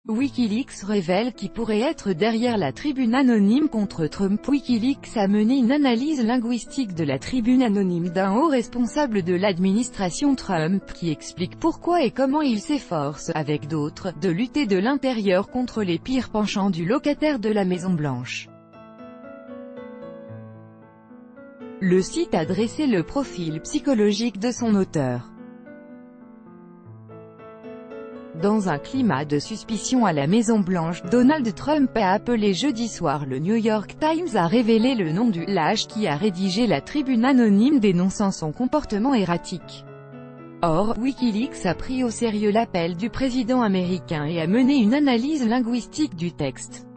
Wikileaks révèle qui pourrait être derrière la tribune anonyme contre Trump. Wikileaks a mené une analyse linguistique de la tribune anonyme d'un haut responsable de l'administration Trump, qui explique pourquoi et comment il s'efforce, avec d'autres, de lutter de l'intérieur contre les pires penchants du locataire de la Maison-Blanche. Le site a dressé le profil psychologique de son auteur. Dans un climat de suspicion à la Maison-Blanche, Donald Trump a appelé jeudi soir. Le New York Times a révélé le nom du « lâche » qui a rédigé la tribune anonyme dénonçant son comportement erratique. Or, Wikileaks a pris au sérieux l'appel du président américain et a mené une analyse linguistique du texte.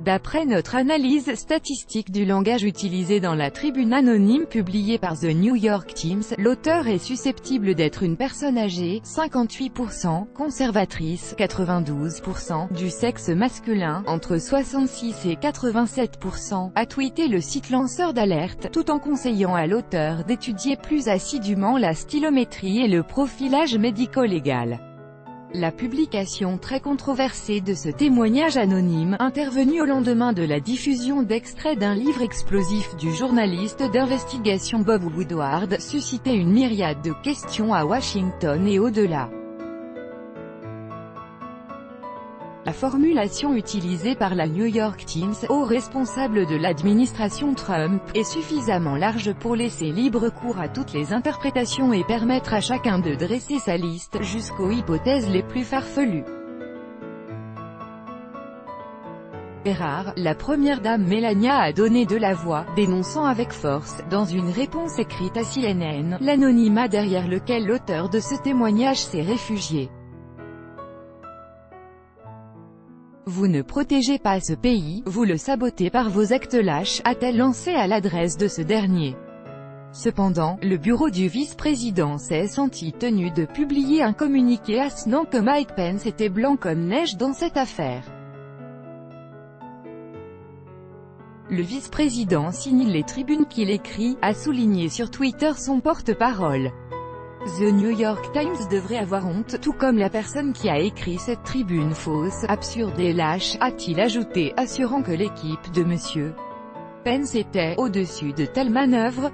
D'après notre analyse statistique du langage utilisé dans la tribune anonyme publiée par The New York Times, l'auteur est susceptible d'être une personne âgée, 58%, conservatrice, 92%, du sexe masculin, entre 66 et 87%, a tweeté le site lanceur d'alerte, tout en conseillant à l'auteur d'étudier plus assidûment la stylométrie et le profilage médico-légal. La publication très controversée de ce témoignage anonyme, intervenu au lendemain de la diffusion d'extraits d'un livre explosif du journaliste d'investigation Bob Woodward, suscitait une myriade de questions à Washington et au-delà. La formulation utilisée par la New York Times, haut responsable de l'administration Trump, est suffisamment large pour laisser libre cours à toutes les interprétations et permettre à chacun de dresser sa liste, jusqu'aux hypothèses les plus farfelues. Rare, la première dame Melania a donné de la voix, dénonçant avec force, dans une réponse écrite à CNN, l'anonymat derrière lequel l'auteur de ce témoignage s'est réfugié. Vous ne protégez pas ce pays, vous le sabotez par vos actes lâches, a-t-elle lancé à l'adresse de ce dernier. Cependant, le bureau du vice-président s'est senti tenu de publier un communiqué assenant que Mike Pence était blanc comme neige dans cette affaire. Le vice-président signe les tribunes qu'il écrit, a souligné sur Twitter son porte-parole. The New York Times devrait avoir honte, tout comme la personne qui a écrit cette tribune fausse, absurde et lâche, a-t-il ajouté, assurant que l'équipe de M. Pence était « au-dessus de telles manœuvres ».